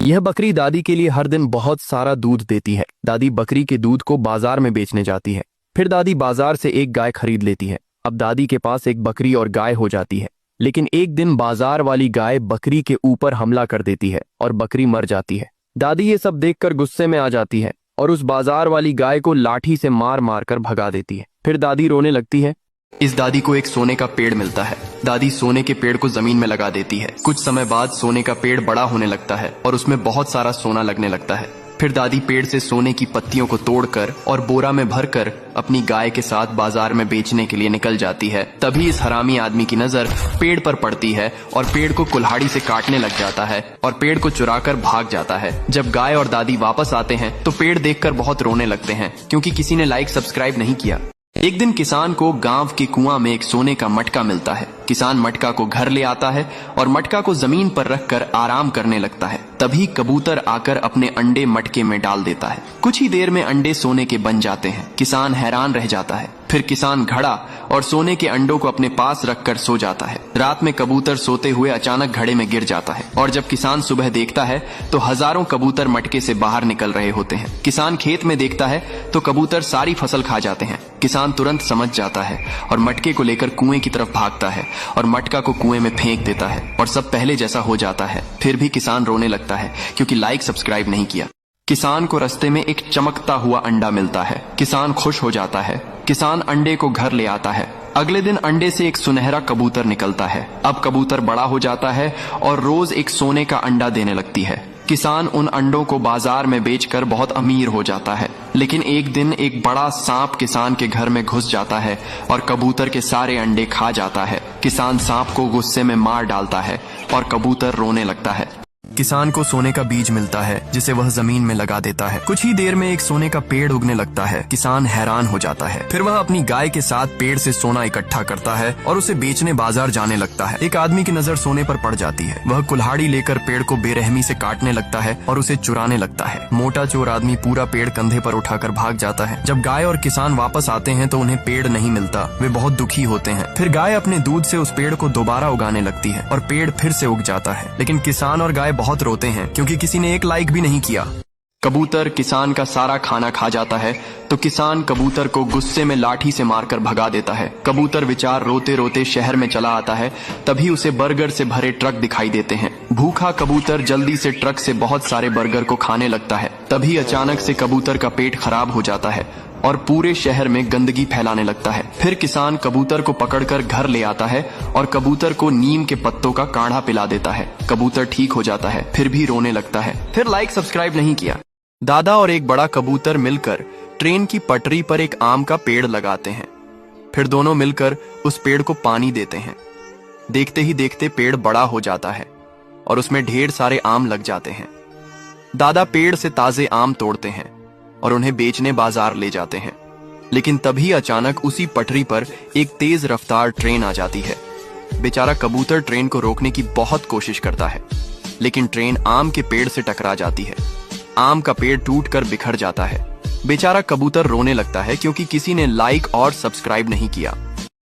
यह बकरी दादी के लिए हर दिन बहुत सारा दूध देती है। दादी बकरी के दूध को बाजार में बेचने जाती है। फिर दादी बाजार से एक गाय खरीद लेती है। अब दादी के पास एक बकरी और गाय हो जाती है। लेकिन एक दिन बाजार वाली गाय बकरी के ऊपर हमला कर देती है और बकरी मर जाती है। दादी ये सब देखकर गुस्से में आ जाती है और उस बाजार वाली गाय को लाठी से मार मार कर भगा देती है। फिर दादी रोने लगती है। इस दादी को एक सोने का पेड़ मिलता है। दादी सोने के पेड़ को जमीन में लगा देती है। कुछ समय बाद सोने का पेड़ बड़ा होने लगता है और उसमें बहुत सारा सोना लगने लगता है। फिर दादी पेड़ से सोने की पत्तियों को तोड़कर और बोरा में भरकर अपनी गाय के साथ बाजार में बेचने के लिए निकल जाती है। तभी इस हरामी आदमी की नजर पेड़ पर पड़ती है और पेड़ को कुल्हाड़ी से काटने लग जाता है और पेड़ को चुराकर भाग जाता है। जब गाय और दादी वापस आते हैं तो पेड़ देखकर बहुत रोने लगते हैं क्योंकि किसी ने लाइक सब्सक्राइब नहीं किया। एक दिन किसान को गांव के कुआं में एक सोने का मटका मिलता है। किसान मटका को घर ले आता है और मटका को जमीन पर रखकर आराम करने लगता है। तभी कबूतर आकर अपने अंडे मटके में डाल देता है। कुछ ही देर में अंडे सोने के बन जाते हैं। किसान हैरान रह जाता है। फिर किसान घड़ा और सोने के अंडों को अपने पास रखकर सो जाता है। रात में कबूतर सोते हुए अचानक घड़े में गिर जाता है और जब किसान सुबह देखता है तो हजारों कबूतर मटके से बाहर निकल रहे होते हैं। किसान खेत में देखता है तो कबूतर सारी फसल खा जाते हैं। किसान तुरंत समझ जाता है और मटके को लेकर कुएं की तरफ भागता है और मटका को कुएं में फेंक देता है और सब पहले जैसा हो जाता है। फिर भी किसान रोने लगता है क्योंकि लाइक सब्सक्राइब नहीं किया। किसान को रास्ते में एक चमकता हुआ अंडा मिलता है। किसान खुश हो जाता है। किसान अंडे को घर ले आता है। अगले दिन अंडे से एक सुनहरा कबूतर निकलता है। अब कबूतर बड़ा हो जाता है और रोज एक सोने का अंडा देने लगती है। किसान उन अंडों को बाजार में बेचकर बहुत अमीर हो जाता है। लेकिन एक दिन एक बड़ा सांप किसान के घर में घुस जाता है और कबूतर के सारे अंडे खा जाता है। किसान सांप को गुस्से में मार डालता है और कबूतर रोने लगता है। किसान को सोने का बीज मिलता है जिसे वह जमीन में लगा देता है। कुछ ही देर में एक सोने का पेड़ उगने लगता है। किसान हैरान हो जाता है। फिर वह अपनी गाय के साथ पेड़ से सोना इकट्ठा करता है और उसे बेचने बाजार जाने लगता है। एक आदमी की नजर सोने पर पड़ जाती है। वह कुल्हाड़ी लेकर पेड़ को बेरहमी से काटने लगता है और उसे चुराने लगता है। मोटा चोर आदमी पूरा पेड़ कंधे पर उठाकर भाग जाता है। जब गाय और किसान वापस आते हैं तो उन्हें पेड़ नहीं मिलता। वे बहुत दुखी होते हैं। फिर गाय अपने दूध से उस पेड़ को दोबारा उगाने लगती है और पेड़ फिर से उग जाता है। लेकिन किसान और गाय बहुत रोते हैं क्योंकि किसी ने एक लाइक भी नहीं किया। कबूतर किसान का सारा खाना खा जाता है तो किसान कबूतर को गुस्से में लाठी से मारकर भगा देता है। कबूतर बेचार रोते रोते शहर में चला आता है। तभी उसे बर्गर से भरे ट्रक दिखाई देते हैं। भूखा कबूतर जल्दी से ट्रक से बहुत सारे बर्गर को खाने लगता है। तभी अचानक से कबूतर का पेट खराब हो जाता है और पूरे शहर में गंदगी फैलाने लगता है। फिर किसान कबूतर को पकड़कर घर ले आता है और कबूतर को नीम के पत्तों का काढ़ा पिला देता है। कबूतर ठीक हो जाता है। फिर भी रोने लगता है। फिर लाइक सब्सक्राइब नहीं किया। दादा और एक बड़ा कबूतर मिलकर ट्रेन की पटरी पर एक आम का पेड़ लगाते हैं। फिर दोनों मिलकर उस पेड़ को पानी देते हैं। देखते ही देखते पेड़ बड़ा हो जाता है और उसमें ढेर सारे आम लग जाते हैं। दादा पेड़ से ताजे आम तोड़ते हैं और उन्हें बेचने बाजार ले जाते हैं। लेकिन तभी अचानक उसी पटरी पर एक तेज रफ्तार ट्रेन आ जाती है। बेचारा कबूतर ट्रेन को रोकने की बहुत कोशिश करता है लेकिन ट्रेन आम के पेड़ से टकरा जाती है। आम का पेड़ टूटकर बिखर जाता है। बेचारा कबूतर रोने लगता है क्योंकि किसी ने लाइक और सब्सक्राइब नहीं किया।